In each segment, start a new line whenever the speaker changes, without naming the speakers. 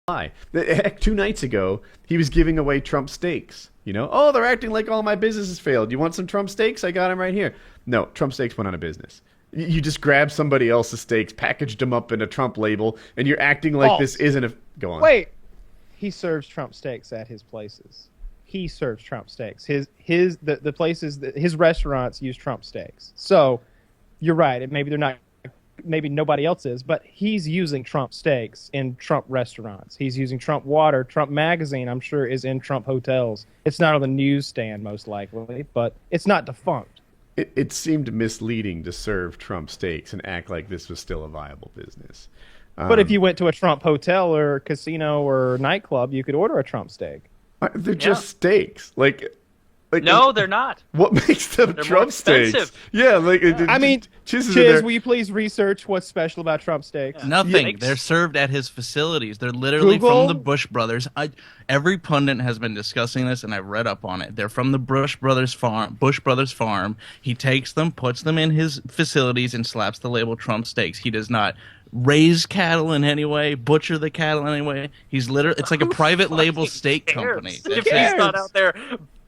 Heck, 2 nights ago, he was giving away Trump steaks. You know, oh, they're acting like all my businesses failed. You want some Trump steaks? I got them right here. No, Trump steaks went out of business. You just grabbed somebody else's steaks, packaged them up in a Trump label, and you're acting like this isn't a... Go on.
Wait. He serves Trump steaks at his places. He serves Trump steaks. The places, his restaurants use Trump steaks. So you're right. Maybe they're not... Maybe nobody else is, but he's using Trump steaks in Trump restaurants. He's using Trump water. Trump magazine, I'm sure, is in Trump hotels. It's not on the newsstand, most likely, but it's not defunct.
It seemed misleading to serve Trump steaks and act like this was still a viable business.
But if you went to a Trump hotel or casino or nightclub, you could order a Trump steak.
They're just steaks.
No, they're not.
What makes them
They're
Trump
more
steaks?
expensive.
Yeah,
I mean,
Chiz,
will you please research what's special about Trump steaks?
Yeah.
Nothing.
Yikes.
They're served at his facilities. They're literally
Google?
from the Bush brothers. Every pundit has been discussing this, and I've read up on it. They're from the Bush brothers farm. He takes them, puts them in his facilities, and slaps the label Trump steaks. He does not raise cattle in any way, butcher the cattle in any way. He's literally, it's like a private label steak company.
If he's not out there.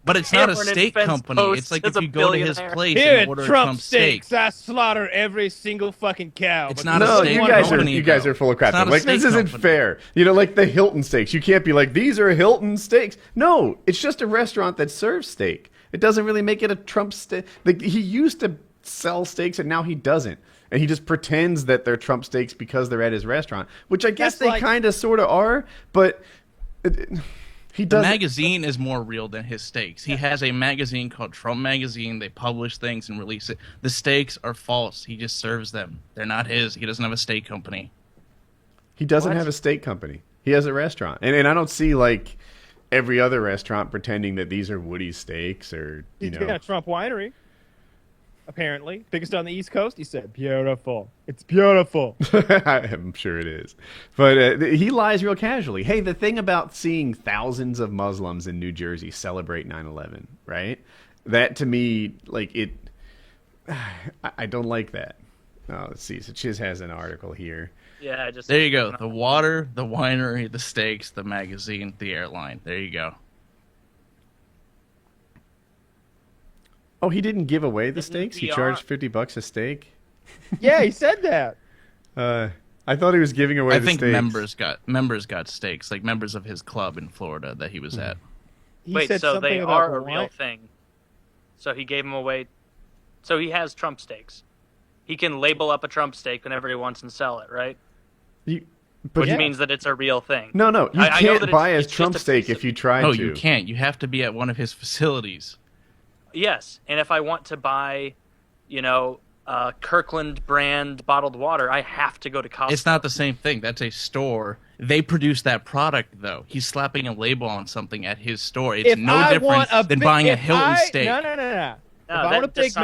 But it's not a
hammering
steak
fence
company.
posts
It's like
as
if
a
you go to his
billionaire.
place
Here
and
at
order a
Trump
Trump steak.
steaks, I slaughter every single fucking cow.
It's
But
not a
No,
steak
you guys
company,
are full of crap.
It's not a
Like,
steak
this isn't
company.
fair. You know, like the Hilton steaks. You can't be like, these are Hilton steaks. No, it's just a restaurant that serves steak. It doesn't really make it a Trump steak. Like, he used to sell steaks, and now he doesn't. And he just pretends that they're Trump steaks because they're at his restaurant, which I guess
That's
they kind of sort of are, but... He
The
doesn't.
magazine is more real than his steaks. He has a magazine called Trump Magazine. They publish things and release it. The steaks are false. He just serves them. They're not his. He doesn't have a steak company.
He doesn't
What?
have a steak company. He has a restaurant. And I don't see, like, every other restaurant pretending that these are Woody's steaks or, you
he's
know.
got a Trump winery, apparently. Biggest on the East Coast. He said, beautiful. It's beautiful.
I'm sure it is. But he lies real casually. Hey, the thing about seeing thousands of Muslims in New Jersey celebrate 9/11, right? That, to me, like, it... I don't like that. Oh, let's see. So Chiz has an article here.
Yeah, I just.
There you go. The water, the winery, the steaks, the magazine, the airline. There you go.
Oh, he didn't give away the
Isn't
steaks? He
VR
charged $50 a steak?
Yeah, he said that.
I thought he was giving away
I
the
think
steaks.
members got steaks, like members of his club in Florida that he was at.
He
Wait,
said
so
something
they
about
are a
wine-
real thing. So he gave them away. So he has Trump steaks. He can label up a Trump steak whenever he wants and sell it, right?
But
Which
yeah.
means that it's a real thing.
No, you
I know
can't
that
buy
it's
his
just
Trump
a
steak
piece
if
of-
you try
No,
to.
you can't. You have to be at one of his facilities.
Yes, and if I want to buy, Kirkland brand bottled water, I have to go to Costco.
It's not the same thing. That's a store. They produce that product, though. He's slapping a label on something at his store. It's
If
no
I
different
want a
than
big-
buying a
if
Hilton
I-
steak.
No.
No,
If I
that
want a Big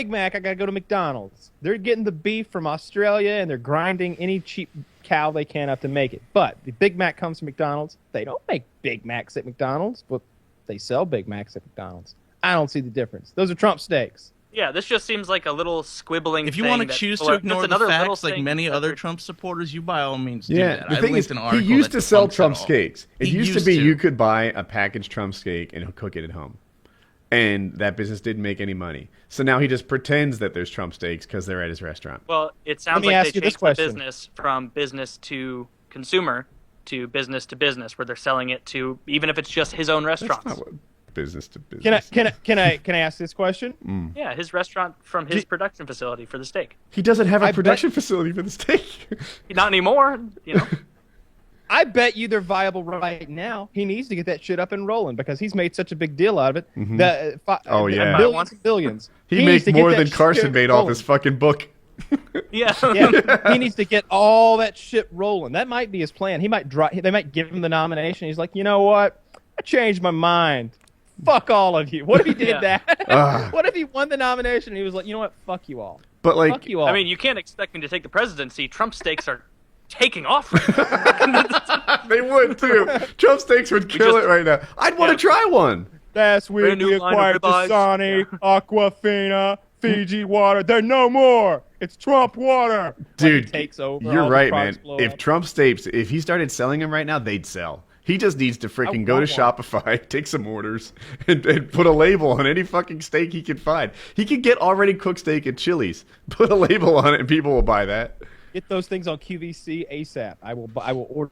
Mac,
Dasani-
I gotta go to McDonald's. They're getting the beef from Australia and they're grinding any cheap cow they can up to make it. But the Big Mac comes from McDonald's. They don't make Big Macs at McDonald's, but they sell Big Macs at McDonald's. I don't see the difference. Those are Trump steaks.
Yeah, this just seems like a little squibbling.
If you
thing
want to
that
choose
people
to
are-
ignore
that's
the
another little
facts, like
thing
many
that
other
they're-
Trump supporters, you by all means do
Yeah,
that.
the
I
thing
linked
is,
an
he
article
used
that
to sell
debunks
Trump
that all.
steaks. It
He
used to be you could buy a packaged Trump steak and cook it at home. And that business didn't make any money. So now he just pretends that there's Trump steaks because they're at his restaurant.
Well, it sounds
me
like
ask
they
you this
changed the
question.
business from business to consumer to business, where they're selling it to even if it's just his own
That's
restaurants.
not what business to business.
Can I ask this question?
Yeah, his restaurant from his production facility for the steak.
He doesn't have a
I
production facility for the steak.
Not anymore,
I bet you they're viable right now. He needs to get that shit up and rolling because he's made such a big deal out of it.
Oh, yeah.
Billions and billions.
He
needs
makes
to get
more
that
than
shit
Carson made off
rolling.
his fucking book.
Yeah.
Yeah, he needs to get all that shit rolling. That might be his plan. He might they might give him the nomination. He's like, you know what? I changed my mind. Fuck all of you. What if he did
Yeah.
that? What if he won the nomination and he was like, you know what? Fuck you all.
But like,
Fuck you all.
I mean, you can't expect me to take the presidency. Trump steaks are taking off.
they would too. Trump steaks would kill
just-
it right now. I'd want to
Yeah.
try one.
Last week
Brand new
we
line of
acquired
ribeyes.
Dasani, Aquafina, Fiji water. They're no more. It's Trump water.
Dude,
Like, it takes over.
you're
all the
right,
products
man.
blow
If
up.
Trump steaks, if he started selling them right now, they'd sell. He just needs to freaking go to
want
Shopify, take some orders, and put a label on any fucking steak he can find. He could get already cooked steak at Chili's, put a label on it, and people will buy that.
Get those things on QVC ASAP. I will order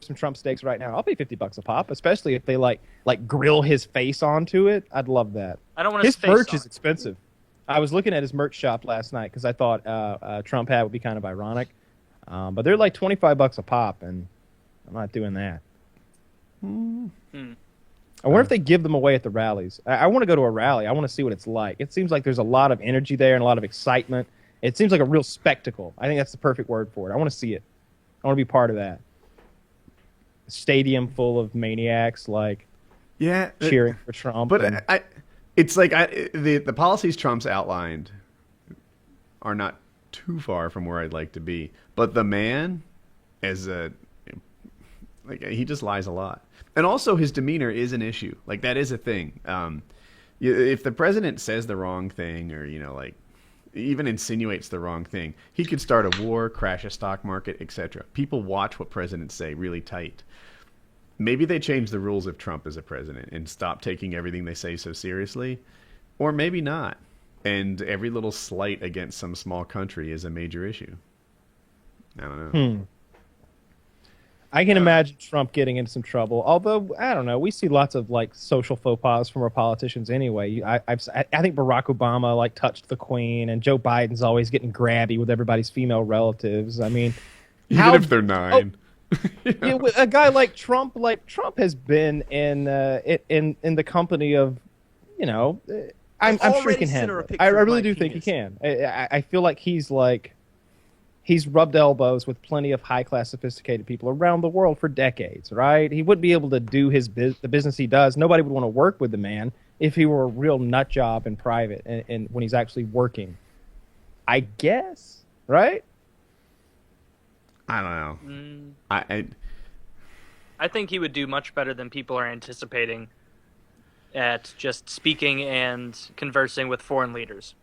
some Trump steaks right now. I'll pay $50 a pop, especially if they like grill his face onto it. I'd love that.
I don't want
His
his face
merch
on
is
it.
expensive. I was looking at his merch shop last night because I thought Trump hat would be kind of ironic, but they're like $25 a pop, and I'm not doing that. I wonder if they give them away at the rallies. I want to go to a rally. I want to see what it's like. It seems like there's a lot of energy there and a lot of excitement. It seems like a real spectacle. I think that's the perfect word for it. I want to see it. I want to be part of that. A stadium full of maniacs like cheering for Trump.
But it's like the policies Trump's outlined are not too far from where I'd like to be. But the man, he just lies a lot. And also his demeanor is an issue. Like, that is a thing. If the president says the wrong thing or, even insinuates the wrong thing, he could start a war, crash a stock market, etc. People watch what presidents say really tight. Maybe they change the rules if Trump is a president and stop taking everything they say so seriously. Or maybe not. And every little slight against some small country is a major issue. I don't know.
I can imagine Trump getting into some trouble. Although, I don't know, we see lots of social faux pas from our politicians anyway. I think Barack Obama touched the Queen, and Joe Biden's always getting grabby with everybody's female relatives. I mean,
even if they're 9.
Yeah, a guy like Trump has been in the company of, I'm sure he can handle it. I really do think he can. I feel like he's rubbed elbows with plenty of high-class, sophisticated people around the world for decades, right? He wouldn't be able to do the business he does. Nobody would want to work with the man if he were a real nut job in private and when he's actually working. I guess, right?
I don't know.
I think he would do much better than people are anticipating at just speaking and conversing with foreign leaders.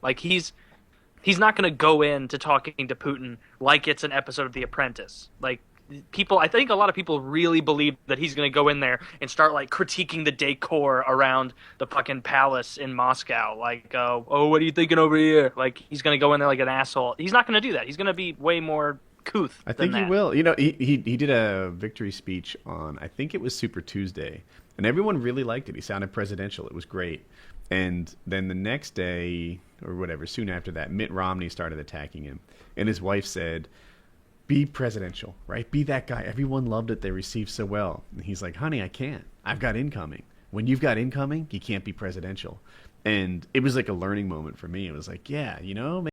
He's not going to go into talking to Putin like it's an episode of The Apprentice. I think a lot of people really believe that he's going to go in there and start critiquing the decor around the fucking palace in Moscow. What are you thinking over here? He's going to go in there like an asshole. He's not going to do that. He's going to be way more couth.
I think he will. He did a victory speech on, I think it was Super Tuesday, and everyone really liked it. He sounded presidential. It was great. And then the next day, or whatever, soon after that, Mitt Romney started attacking him. And his wife said, be presidential, right? Be that guy. Everyone loved it. They received so well. And he's like, honey, I can't. I've got incoming. When you've got incoming, you can't be presidential. And it was like a learning moment for me. It was like, yeah,